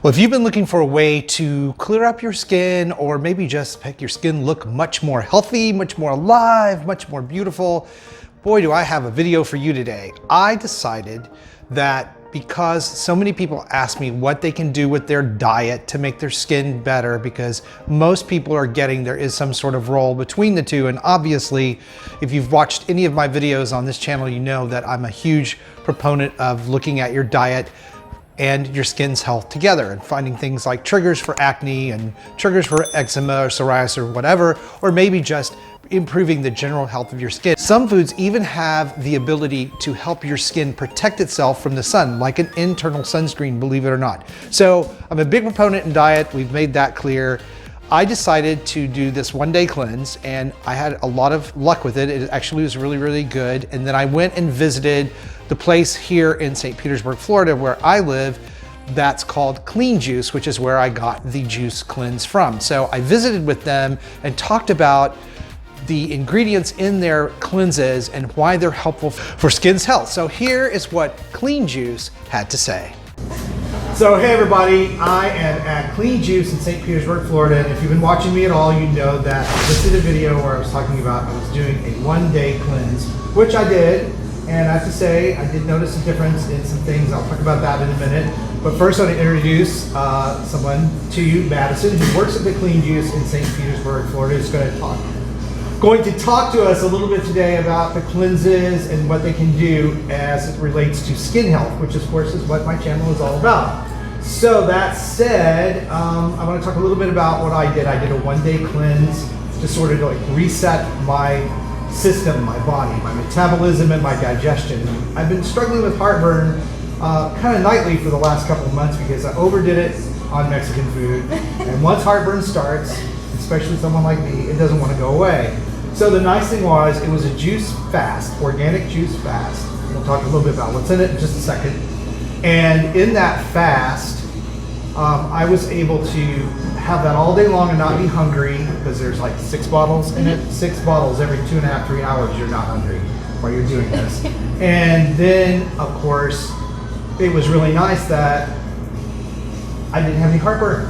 Well, if you've been looking for a way to clear up your skin or maybe just make your skin look much more healthy, much more alive, much more beautiful, boy, do I have a video for you today. I decided that because so many people ask me what they can do with their diet to make their skin better, because most people are getting there is some sort of role between the two. And obviously, if you've watched any of my videos on this channel, you know that I'm a huge proponent of looking at your diet and your skin's health together and finding things like triggers for acne and triggers for eczema or psoriasis or whatever, or maybe just improving the general health of your skin. Some foods even have the ability to help your skin protect itself from the sun, like an internal sunscreen, believe it or not. So I'm a big proponent in diet. We've made that clear. I decided to do this one-day cleanse and I had a lot of luck with it. It actually was really, really good. And then I went and visited the place here in St. Petersburg, Florida, where I live, that's called Clean Juice, which is where I got the juice cleanse from. So I visited with them and talked about the ingredients in their cleanses and why they're helpful for skin's health. So here is what Clean Juice had to say. So hey everybody, I am at Clean Juice in St. Petersburg, Florida. And if you've been watching me at all, you know that this is a video where I was talking about I was doing a one-day cleanse, which I did. And I have to say, I did notice a difference in some things. I'll talk about that in a minute. But first I want to introduce someone to you, Madison, who works at the Clean Juice in St. Petersburg, Florida. Is going to talk to us a little bit today about the cleanses and what they can do as it relates to skin health, which of course is what my channel is all about. So that said, I want to talk a little bit about what I did. I did a one-day cleanse to sort of like reset my system, my body, my metabolism, and my digestion. I've been struggling with heartburn kind of nightly for the last couple of months because I overdid it on Mexican food. And once heartburn starts, especially someone like me, it doesn't want to go away. So the nice thing was, it was a juice fast, organic juice fast. We'll talk a little bit about what's in it in just a second. And in that fast, I was able to have that all day long and not be hungry, because there's like 6 bottles in it. 6 bottles every 2.5, 3 hours, you're not hungry while you're doing this. And then, of course, it was really nice that I didn't have any heartburn.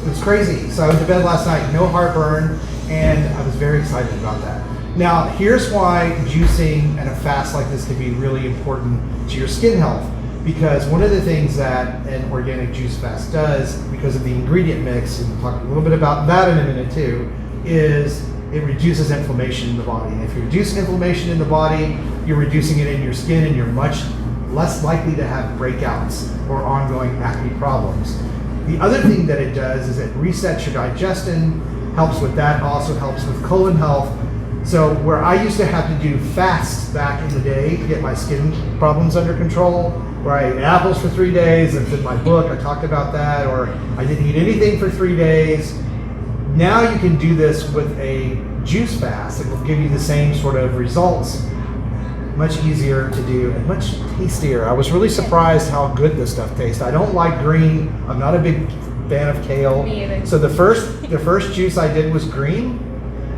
It was crazy. So I went to bed last night, no heartburn, and I was very excited about that. Now, here's why juicing and a fast like this can be really important to your skin health. Because one of the things that an organic juice fast does, because of the ingredient mix, and we'll talk a little bit about that in a minute too, is it reduces inflammation in the body. And if you reduce inflammation in the body, you're reducing it in your skin, and you're much less likely to have breakouts or ongoing acne problems. The other thing that it does is it resets your digestion, helps with that, also helps with colon health. So where I used to have to do fasts back in the day to get my skin problems under control, where I ate apples for 3 days, and in my book I talked about that, or I didn't eat anything for 3 days. Now you can do this with a juice fast. It will give you the same sort of results, much easier to do and much tastier. I was really surprised how good this stuff tastes. I don't like green. I'm not a big fan of kale. Me either. So the first juice I did was green.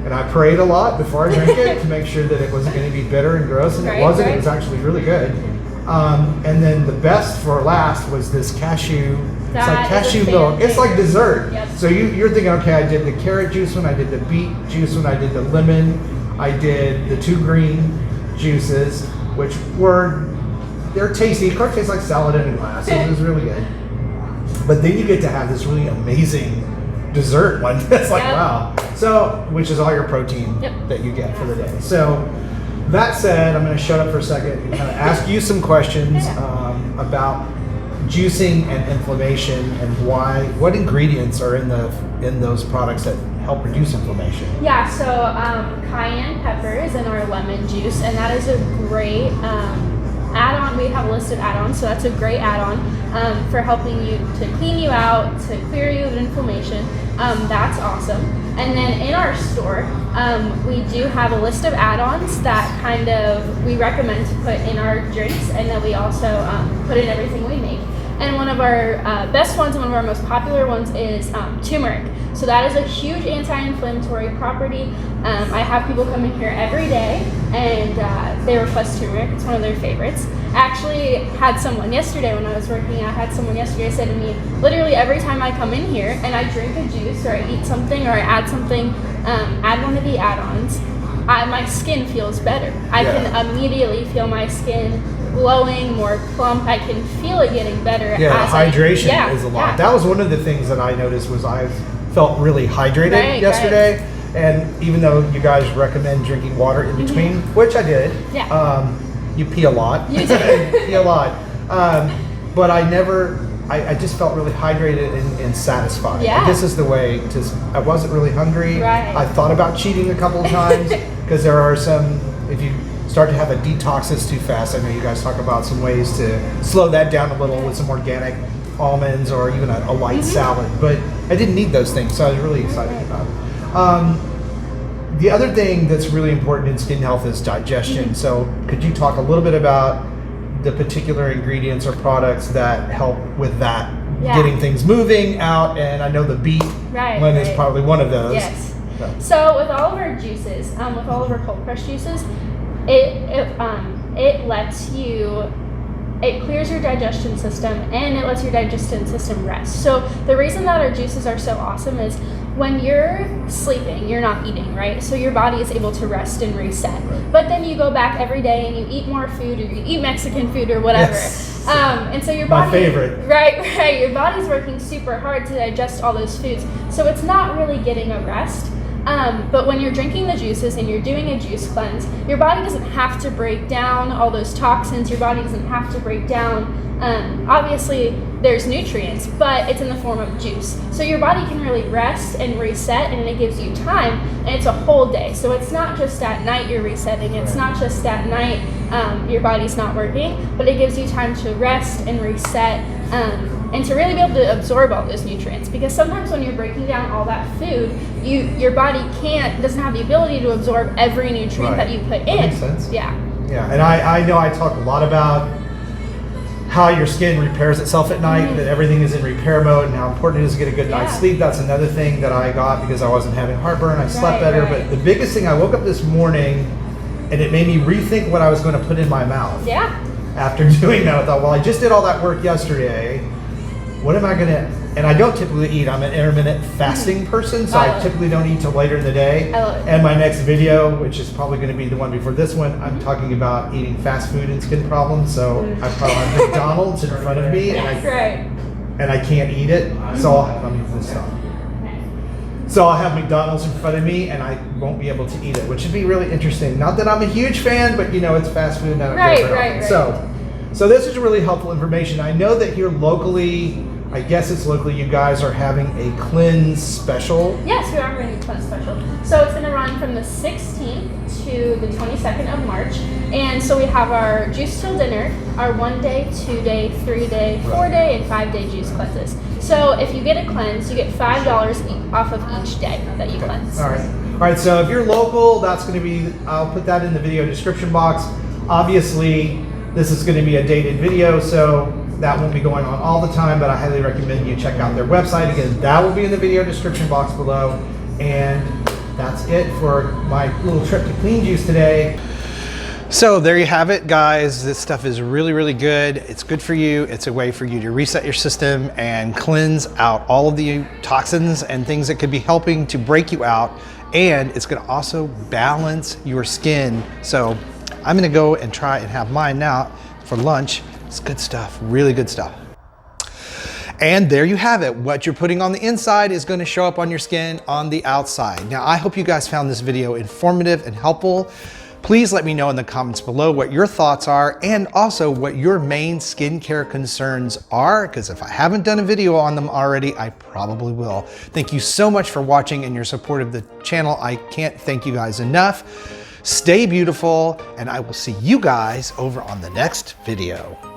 And I prayed a lot before I drank it to make sure that it wasn't going to be bitter and gross, and it wasn't. It was actually really good. And then the best for last was this cashew. It's like cashew milk. It's like dessert. Yep. So you're thinking, okay, I did the carrot juice one, I did the beet juice one, I did the lemon, I did the 2 green juices, which they're tasty. Of course, it tastes like salad in a glass. It was really good. But then you get to have this really amazing dessert one. That's like, wow. So, which is all your protein that you get for the day. So, that said, I'm going to shut up for a second and kind of ask you some questions about juicing and inflammation, and what ingredients are in those products that help reduce inflammation. Yeah, so cayenne pepper is in our lemon juice, and that is a great add-on. We have a list of add-ons, so that's a great add-on for helping you to clean you out, to clear you of inflammation. That's awesome. And then in our store, we do have a list of add-ons that we recommend to put in our drinks, and then we also put in everything we make. And one of our best ones and one of our most popular ones is turmeric. So that is a huge anti-inflammatory property. I have people come in here every day and they request turmeric. It's one of their favorites. I actually had someone yesterday when I was working, I had someone yesterday say to me, literally every time I come in here and I drink a juice or I eat something or I add something, add one of the add-ons, my skin feels better. I can immediately feel my skin glowing, more plump. I can feel it getting better. Yeah, hydration is a lot. That was one of the things that I noticed was I felt really hydrated yesterday. Right. And even though you guys recommend drinking water in between, which I did, you pee a lot. You do. Pee a lot. But I just felt really hydrated and satisfied. Yeah. And this is the way I wasn't really hungry. Right. I thought about cheating a couple of times because there are some, if you start to have a detox that's too fast, I know you guys talk about some ways to slow that down a little with some organic almonds or even a light salad, but I didn't need those things, so I was really excited about it. The other thing that's really important in skin health is digestion. So could you talk a little bit about the particular ingredients or products that help with that, getting things moving out? And I know the beet one is probably one of those. Yes. So with all of our juices, with all of our cold press juices, it lets you, it clears your digestion system and it lets your digestion system rest. So the reason that our juices are so awesome is when you're sleeping, you're not eating, right? So your body is able to rest and reset. But then you go back every day and you eat more food or you eat Mexican food or whatever. Yes. And so your body, my favorite. Right. Your body's working super hard to digest all those foods. So it's not really getting a rest. But when you're drinking the juices and you're doing a juice cleanse, your body doesn't have to break down all those toxins. Your body doesn't have to break down, obviously there's nutrients, but it's in the form of juice. So your body can really rest and reset, and it gives you time, and it's a whole day. So it's not just at night you're resetting, it's not just at night your body's not working, but it gives you time to rest and reset, and to really be able to absorb all those nutrients. Because sometimes when you're breaking down all that food, your body doesn't have the ability to absorb every nutrient that you put in. That makes sense. Yeah. Yeah, and I know I talk a lot about how your skin repairs itself at night, that everything is in repair mode, and how important it is to get a good night's sleep. That's another thing that I got because I wasn't having heartburn. I slept better. But the biggest thing, I woke up this morning and it made me rethink what I was going to put in my mouth. Yeah. After doing that, I thought, well, I just did all that work yesterday. What am I going to, and I don't typically eat. I'm an intermittent fasting person, so I typically don't eat till later in the day. I love it. And my next video, which is probably going to be the one before this one, I'm talking about eating fast food and skin problems. So I probably have McDonald's in front of me, and I can't eat it. So I'll have McDonald's in front of me, and I won't be able to eat it, which would be really interesting. Not that I'm a huge fan, but it's fast food. And I don't go for it. So this is really helpful information. I know that here locally, I guess it's locally, you guys are having a cleanse special. Yes, we are running a cleanse special. So it's going to run from the 16th to the 22nd of March. And so we have our juice till dinner, our 1 day, 2 day, 3 day, 4 day, and 5 day juice cleanses. So if you get a cleanse, you get $5 off of each day that you cleanse. All right, so if you're local, that's going to be, I'll put that in the video description box. Obviously, this is going to be a dated video, so that won't be going on all the time, but I highly recommend you check out their website. Again, that will be in the video description box below. And that's it for my little trip to Clean Juice today. So there you have it, guys. This stuff is really, really good. It's good for you. It's a way for you to reset your system and cleanse out all of the toxins and things that could be helping to break you out. And it's gonna also balance your skin. So I'm gonna go and try and have mine now for lunch. It's good stuff, really good stuff. And there you have it. What you're putting on the inside is going to show up on your skin on the outside. Now, I hope you guys found this video informative and helpful. Please let me know in the comments below what your thoughts are and also what your main skincare concerns are, because if I haven't done a video on them already, I probably will. Thank you so much for watching and your support of the channel. I can't thank you guys enough. Stay beautiful, and I will see you guys over on the next video.